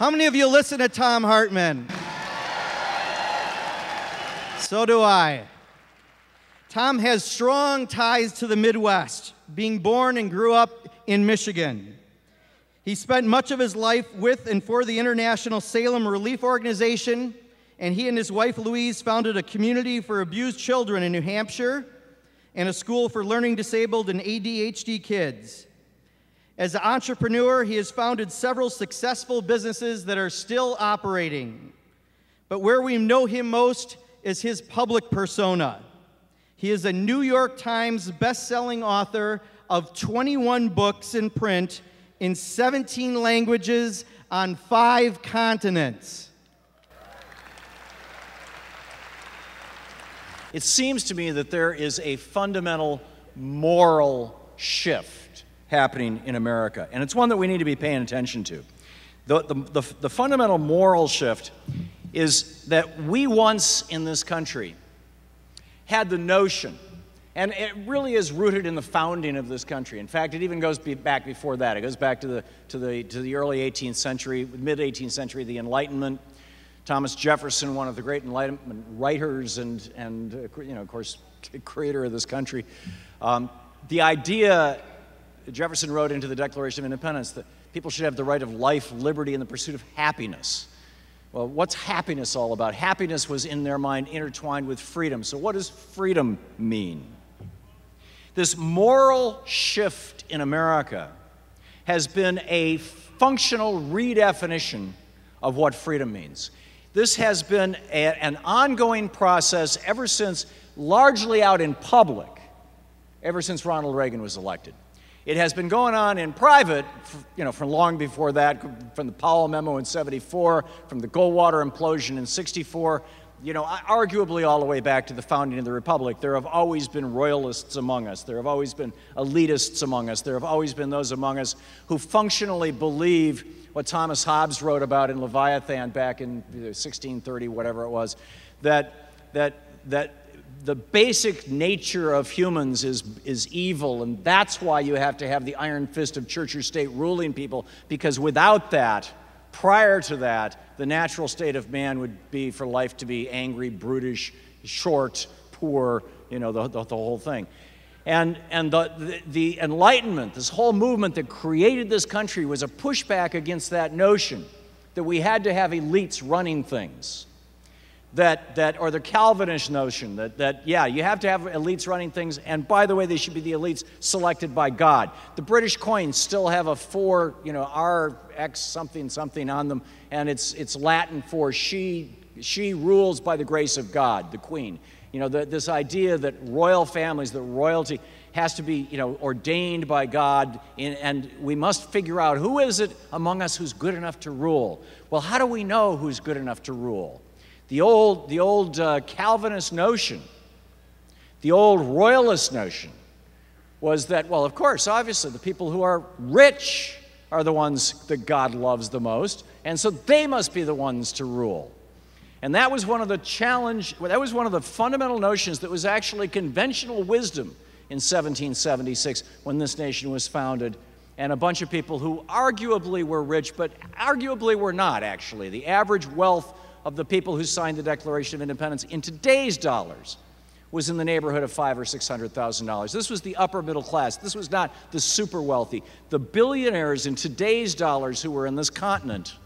How many of you listen to Thom Hartmann? So do I. Thom has strong ties to the Midwest, being born and grew up in Michigan. He spent much of his life with and for the International Salem Relief Organization, and he and his wife Louise founded a community for abused children in New Hampshire and a school for learning disabled and ADHD kids. As an entrepreneur, he has founded several successful businesses that are still operating. But where we know him most is his public persona. He is a New York Times best-selling author of 21 books in print in 17 languages on 5 continents. It seems to me that there is a fundamental moral shift happening in America, and it's one that we need to be paying attention to. The fundamental moral shift is that we once in this country had the notion, and it really is rooted in the founding of this country. In fact, it even goes back before that. It goes back to the early 18th century, mid-18th century, the Enlightenment. Thomas Jefferson, one of the great Enlightenment writers and of course, creator of this country. The idea, Jefferson wrote into the Declaration of Independence, that people should have the right of life, liberty, and the pursuit of happiness. Well, what's happiness all about? Happiness was, in their mind, intertwined with freedom. So what does freedom mean? This moral shift in America has been a functional redefinition of what freedom means. This has been an ongoing process ever since, largely out in public, ever since Ronald Reagan was elected. It has been going on in private, from long before that, from the Powell Memo in '74, from the Goldwater implosion in '64, arguably all the way back to the founding of the Republic. There have always been royalists among us. There have always been elitists among us. There have always been those among us who functionally believe what Thomas Hobbes wrote about in Leviathan back in 1630, whatever it was, that the basic nature of humans is evil, and that's why you have to have the iron fist of church or state ruling people, because without that, prior to that, the natural state of man would be for life to be angry, brutish, short, poor, the whole thing. And the Enlightenment, this whole movement that created this country, was a pushback against that notion that we had to have elites running things. Or the Calvinist notion that you have to have elites running things, and by the way, they should be the elites selected by God. The British coins still have a 4, RX something something on them, and it's Latin for she rules by the grace of God, the Queen. This idea that royal families, that royalty has to be, ordained by God, and we must figure out who is it among us who's good enough to rule. Well, how do we know who's good enough to rule? The old Calvinist notion, the old royalist notion, was that, well, of course, obviously, the people who are rich are the ones that God loves the most, and so they must be the ones to rule. And that was one of the fundamental notions that was actually conventional wisdom in 1776 when this nation was founded, and a bunch of people who arguably were rich, but arguably were not, actually. The average wealth of the people who signed the Declaration of Independence in today's dollars was in the neighborhood of $500,000 or $600,000. This was the upper middle class. This was not the super wealthy. The billionaires in today's dollars who were in this continent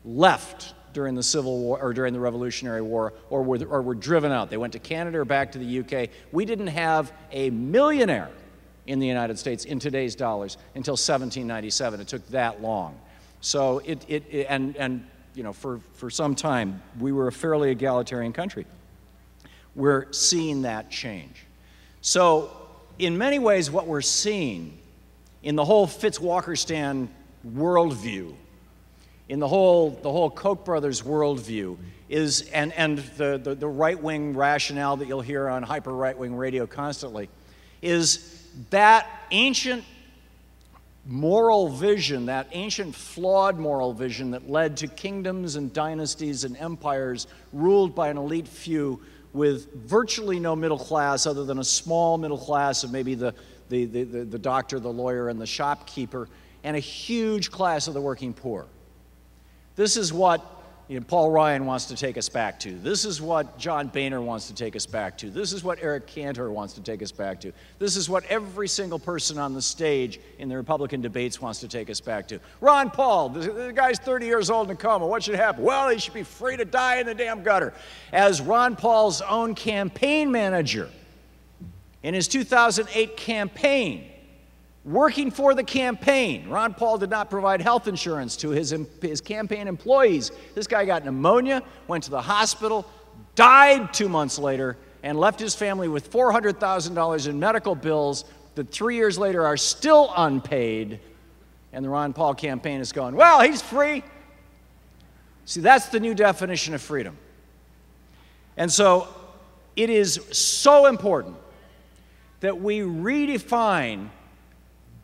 left during the Civil War or during the Revolutionary War, or were driven out. They went to Canada or back to the UK. We didn't have a millionaire in the United States in today's dollars until 1797. It took that long. So for some time, we were a fairly egalitarian country. We're seeing that change. So in many ways, what we're seeing in the whole Fitzwalkerstan worldview, in the whole Koch brothers worldview, is, and the right-wing rationale that you'll hear on hyper-right-wing radio constantly, is that ancient moral vision, that ancient flawed moral vision that led to kingdoms and dynasties and empires ruled by an elite few with virtually no middle class other than a small middle class of maybe the doctor, the lawyer, and the shopkeeper, and a huge class of the working poor. This is what Paul Ryan wants to take us back to. This is what John Boehner wants to take us back to. This is what Eric Cantor wants to take us back to. This is what every single person on the stage in the Republican debates wants to take us back to. Ron Paul, the guy's 30 years old in a coma. What should happen? Well, he should be free to die in the damn gutter. As Ron Paul's own campaign manager in his 2008 campaign, working for the campaign, Ron Paul did not provide health insurance to his campaign employees. This guy got pneumonia, went to the hospital, died 2 months later, and left his family with $400,000 in medical bills that 3 years later are still unpaid. And the Ron Paul campaign is going, well, he's free. See, that's the new definition of freedom. And so it is so important that we redefine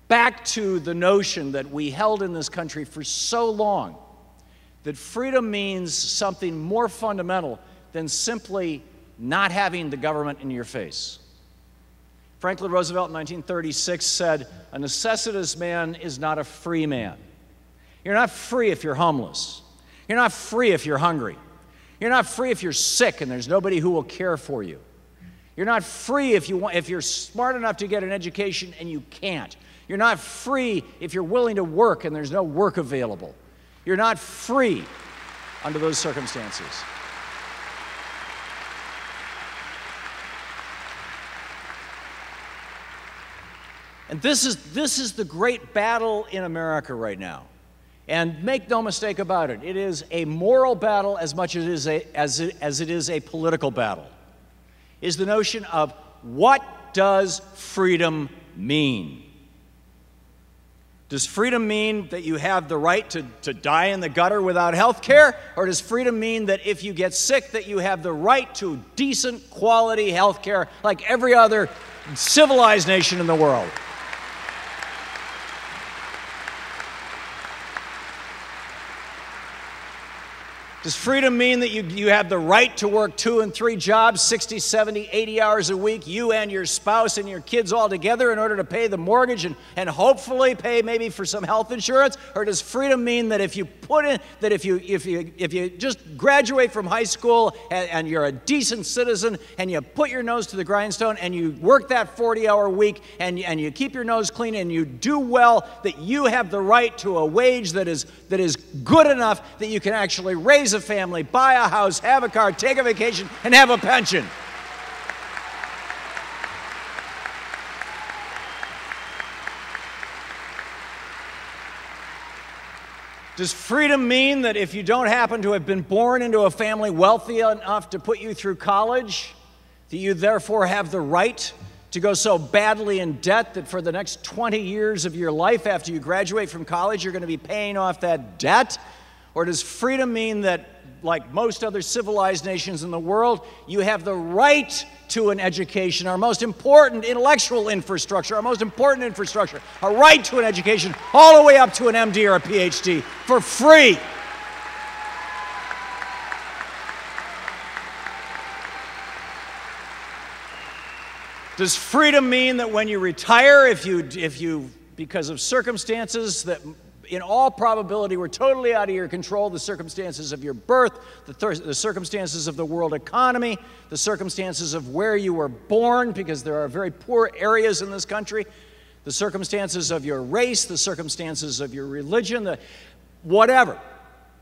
back to the notion that we held in this country for so long, that freedom means something more fundamental than simply not having the government in your face. Franklin Roosevelt in 1936 said, "A necessitous man is not a free man." You're not free if you're homeless. You're not free if you're hungry. You're not free if you're sick and there's nobody who will care for you. You're not free if you're smart enough to get an education and you can't. You're not free if you're willing to work and there's no work available. You're not free under those circumstances. And this is the great battle in America right now. And make no mistake about it, it is a moral battle as much as it is a political battle. Is the notion of what does freedom mean? Does freedom mean that you have the right to die in the gutter without health care? Or does freedom mean that if you get sick that you have the right to decent quality health care like every other civilized nation in the world? Does freedom mean that you have the right to work 2 and 3 jobs, 60, 70, 80 hours a week, you and your spouse and your kids all together in order to pay the mortgage and hopefully pay maybe for some health insurance? Or does freedom mean that if you just graduate from high school and you're a decent citizen and you put your nose to the grindstone and you work that 40-hour week and you keep your nose clean and you do well, that you have the right to a wage that is good enough that you can actually raise a family, buy a house, have a car, take a vacation, and have a pension? Does freedom mean that if you don't happen to have been born into a family wealthy enough to put you through college, that you therefore have the right to go so badly in debt that for the next 20 years of your life after you graduate from college, you're going to be paying off that debt? Or does freedom mean that, like most other civilized nations in the world, you have the right to an education, our most important intellectual infrastructure, our most important infrastructure, a right to an education all the way up to an MD or a PhD for free? Does freedom mean that when you retire, if you because of circumstances that in all probability were totally out of your control, the circumstances of your birth, the circumstances of the world economy, the circumstances of where you were born, because there are very poor areas in this country, the circumstances of your race, the circumstances of your religion, whatever.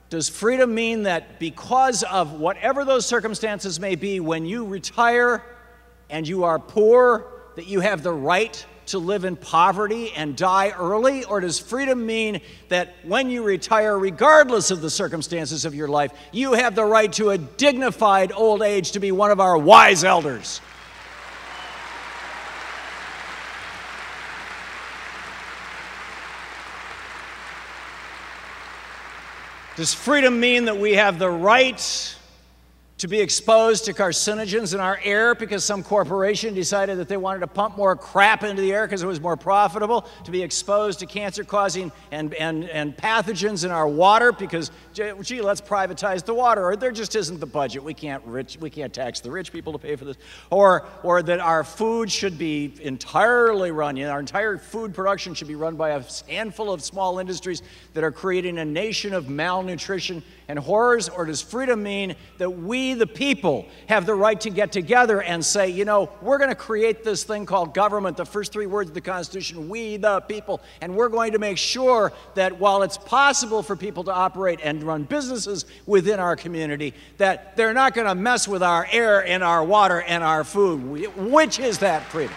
Does freedom mean that because of whatever those circumstances may be, when you retire and you are poor, that you have the right to live in poverty and die early? Or does freedom mean that when you retire, regardless of the circumstances of your life, you have the right to a dignified old age to be one of our wise elders? Does freedom mean that we have the right to be exposed to carcinogens in our air because some corporation decided that they wanted to pump more crap into the air because it was more profitable, to be exposed to cancer-causing and pathogens in our water because, gee, let's privatize the water, or there just isn't the budget. We can't tax the rich people to pay for this, or that our food should be entirely run, our entire food production should be run by a handful of small industries that are creating a nation of malnutrition and horrors. Or does freedom mean that we, the people, have the right to get together and say, you know, we're going to create this thing called government, the first three words of the Constitution, we, the people, and we're going to make sure that while it's possible for people to operate and run businesses within our community, that they're not going to mess with our air and our water and our food. Which is that freedom?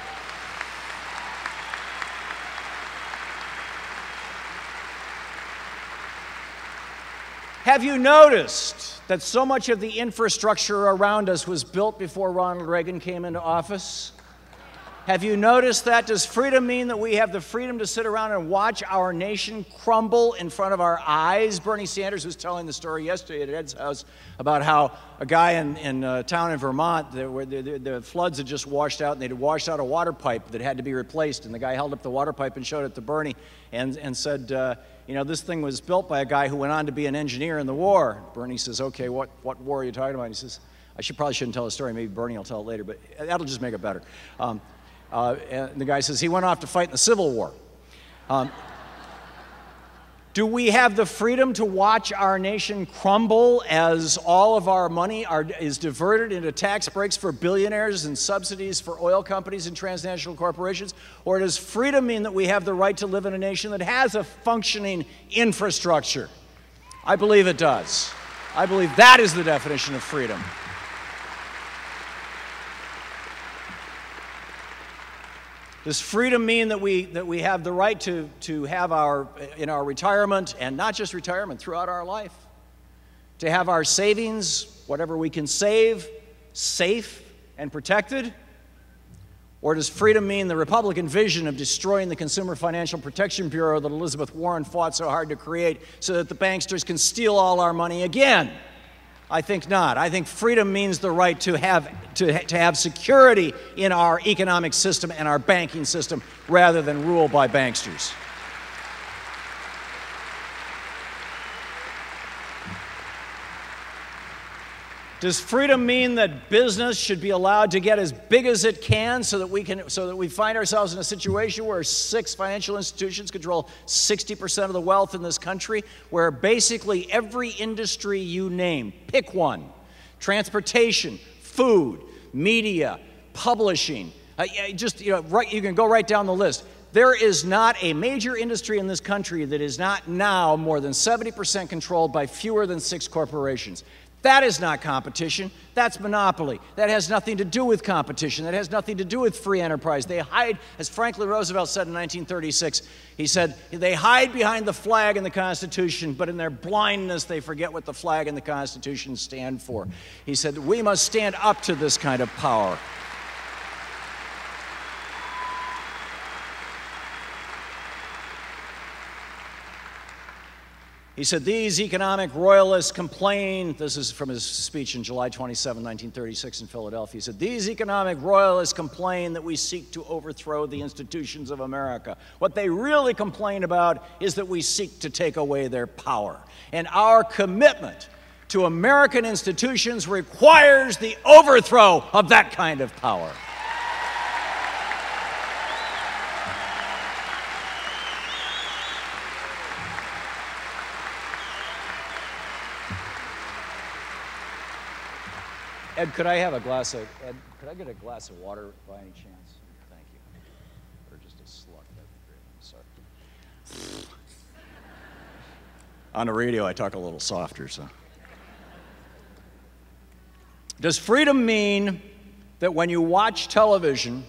Have you noticed that so much of the infrastructure around us was built before Ronald Reagan came into office? Have you noticed that? Does freedom mean that we have the freedom to sit around and watch our nation crumble in front of our eyes? Bernie Sanders was telling the story yesterday at Ed's house about how a guy in a town in Vermont, where the floods had just washed out, and they'd washed out a water pipe that had to be replaced. And the guy held up the water pipe and showed it to Bernie and said, you know, this thing was built by a guy who went on to be an engineer in the war. Bernie says, okay, what war are you talking about? And he says, probably shouldn't tell the story. Maybe Bernie will tell it later, but that'll just make it better. And the guy says, he went off to fight in the Civil War. Do we have the freedom to watch our nation crumble as all of our money is diverted into tax breaks for billionaires and subsidies for oil companies and transnational corporations? Or does freedom mean that we have the right to live in a nation that has a functioning infrastructure? I believe it does. I believe that is the definition of freedom. Does freedom mean that we have the right to have in our retirement, and not just retirement, throughout our life, to have our savings, whatever we can save, safe and protected? Or does freedom mean the Republican vision of destroying the Consumer Financial Protection Bureau that Elizabeth Warren fought so hard to create so that the banksters can steal all our money again? I think not. I think freedom means the right to have security in our economic system and our banking system rather than ruled by banksters. Does freedom mean that business should be allowed to get as big as it can so that we find ourselves in a situation where 6 financial institutions control 60% of the wealth in this country, where basically every industry you name, pick one, transportation, food, media, publishing, you can go right down the list. There is not a major industry in this country that is not now more than 70% controlled by fewer than 6 corporations. That is not competition. That's monopoly. That has nothing to do with competition. That has nothing to do with free enterprise. They hide, as Franklin Roosevelt said in 1936, he said, they hide behind the flag and the Constitution, but in their blindness they forget what the flag and the Constitution stand for. He said, we must stand up to this kind of power. He said, these economic royalists complain, this is from his speech in July 27, 1936 in Philadelphia. He said, these economic royalists complain that we seek to overthrow the institutions of America. What they really complain about is that we seek to take away their power. And our commitment to American institutions requires the overthrow of that kind of power. Ed, could I get a glass of water by any chance? Thank you. Or just a slug, that'd be great. I'm sorry. On the radio, I talk a little softer, so. Does freedom mean that when you watch television,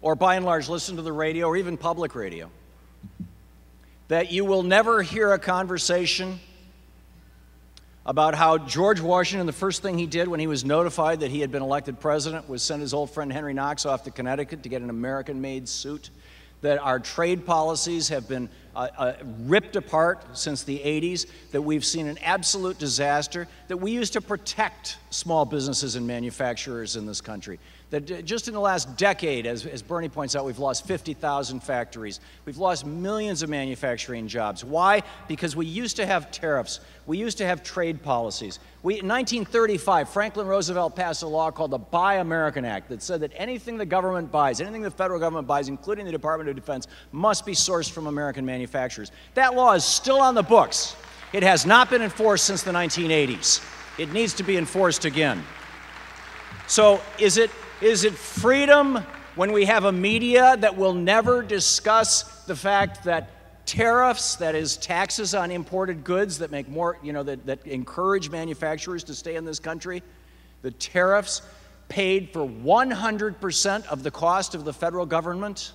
or by and large listen to the radio, or even public radio, that you will never hear a conversation about how George Washington, the first thing he did when he was notified that he had been elected president, was send his old friend Henry Knox off to Connecticut to get an American-made suit, that our trade policies have been ripped apart since the 80s, that we've seen an absolute disaster, that we used to protect small businesses and manufacturers in this country. That just in the last decade, as Bernie points out, we've lost 50,000 factories. We've lost millions of manufacturing jobs. Why? Because we used to have tariffs. We used to have trade policies. In 1935, Franklin Roosevelt passed a law called the Buy American Act that said that anything the government buys, anything the federal government buys, including the Department of Defense, must be sourced from American manufacturers. That law is still on the books. It has not been enforced since the 1980s. It needs to be enforced again. So is it freedom when we have a media that will never discuss the fact that tariffs, that is taxes on imported goods that make more, that encourage manufacturers to stay in this country, the tariffs paid for 100% of the cost of the federal government,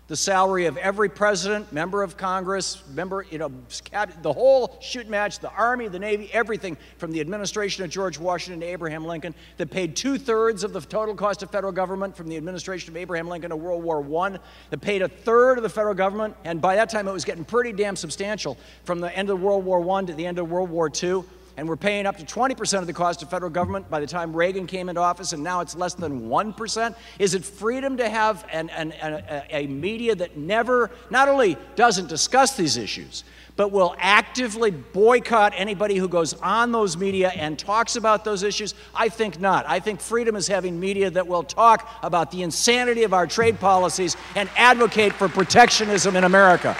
the salary of every president, member of Congress, the whole shoot match, the Army, the Navy, everything from the administration of George Washington to Abraham Lincoln, that paid 2/3 of the total cost of federal government from the administration of Abraham Lincoln to World War I, that paid 1/3 of the federal government, and by that time it was getting pretty damn substantial, from the end of World War I to the end of World War II. And we're paying up to 20% of the cost of federal government by the time Reagan came into office, and now it's less than 1%. Is it freedom to have a media that not only doesn't discuss these issues, but will actively boycott anybody who goes on those media and talks about those issues? I think not. I think freedom is having media that will talk about the insanity of our trade policies and advocate for protectionism in America.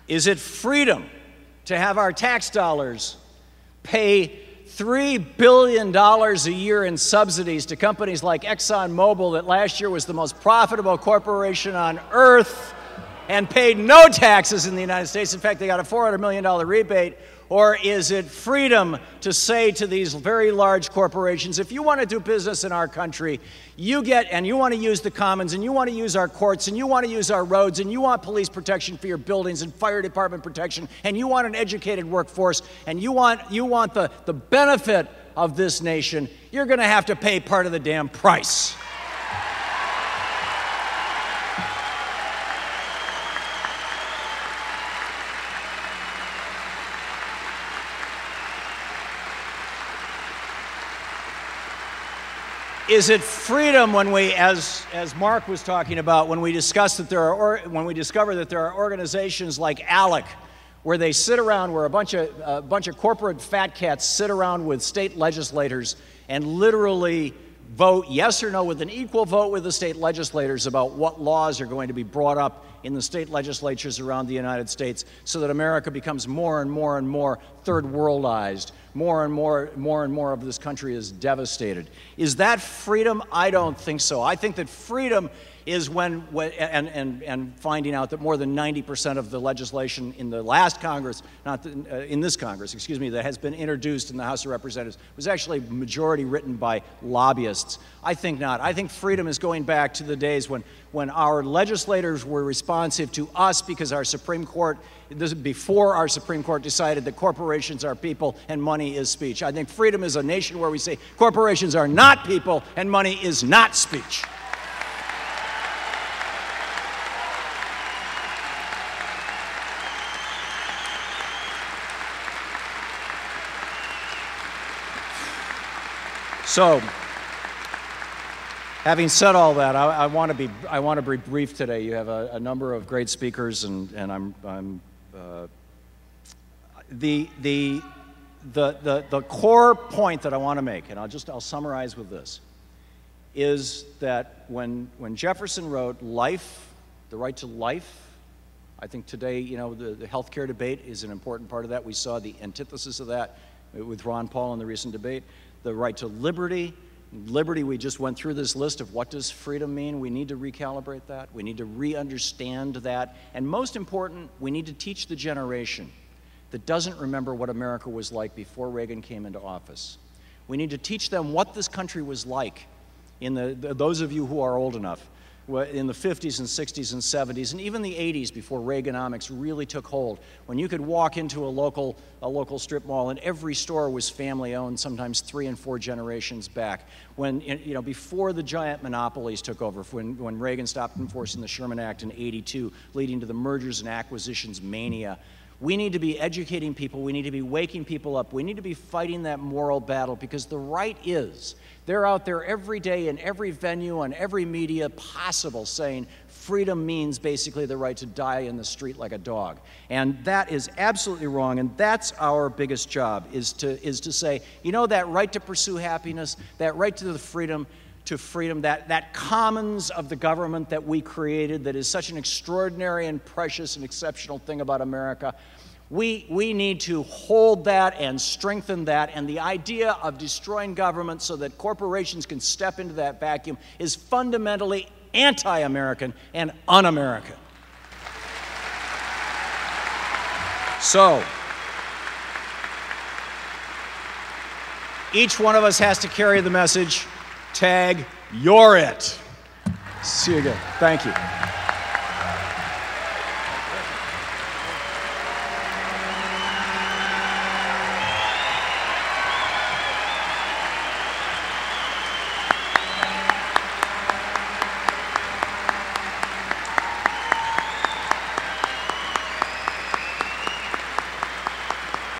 Is it freedom to have our tax dollars pay $3 billion a year in subsidies to companies like ExxonMobil, that last year was the most profitable corporation on earth and paid no taxes in the United States? In fact, they got a $400 million rebate. Or is it freedom to say to these very large corporations, if you want to do business in our country, you want to use the commons, and you want to use our courts, and you want to use our roads, and you want police protection for your buildings and fire department protection, and you want an educated workforce, and you want the benefit of this nation, you're going to have to pay part of the damn price. Is it freedom when we, as Mark was talking about, when we discuss that when we discover that there are organizations like ALEC, where they sit around, where a bunch of corporate fat cats sit around with state legislators and literally vote yes or no with an equal vote with the state legislators about what laws are going to be brought up in the state legislatures around the United States, so that America becomes more and more and more third worldized, more and more of this country is devastated. Is that freedom? I don't think so. I think that freedom is and finding out that more than 90% of the legislation in the last Congress, in this Congress, excuse me, that has been introduced in the House of Representatives was actually majority written by lobbyists. I think not. I think freedom is going back to the days when our legislators were responsive to us, because our Supreme Court, before our Supreme Court decided that corporations are people and money is speech. I think freedom is a nation where we say corporations are not people and money is not speech. So, having said all that, I want to be brief today. You have a number of great speakers, and the core point that I want to make, and I'll summarize with this, is that when Jefferson wrote life, the right to life, I think today, the health care debate is an important part of that. We saw the antithesis of that with Ron Paul in the recent debate. The right to liberty. Liberty, we just went through this list of what does freedom mean. We need to recalibrate that. We need to re-understand that. And most important, we need to teach the generation that doesn't remember what America was like before Reagan came into office. We need to teach them what this country was like. Those of you who are old enough, in the 50s and 60s and 70s, and even the 80s before Reaganomics really took hold, when you could walk into a local strip mall and every store was family-owned, sometimes 3 and 4 generations back, when, you know, before the giant monopolies took over, when Reagan stopped enforcing the Sherman Act in '82, leading to the mergers and acquisitions mania. We need to be educating people, we need to be waking people up, we need to be fighting that moral battle, because the right is, they're out there every day in every venue, on every media possible, saying freedom means basically the right to die in the street like a dog. And that is absolutely wrong, and that's our biggest job, is to say, you know, that right to pursue happiness, that right to the freedom, that commons of the government that we created, that is such an extraordinary and precious and exceptional thing about America. We need to hold that and strengthen that, and the idea of destroying government so that corporations can step into that vacuum is fundamentally anti-American and un-American. So, each one of us has to carry the message, tag, you're it. See you again. Thank you.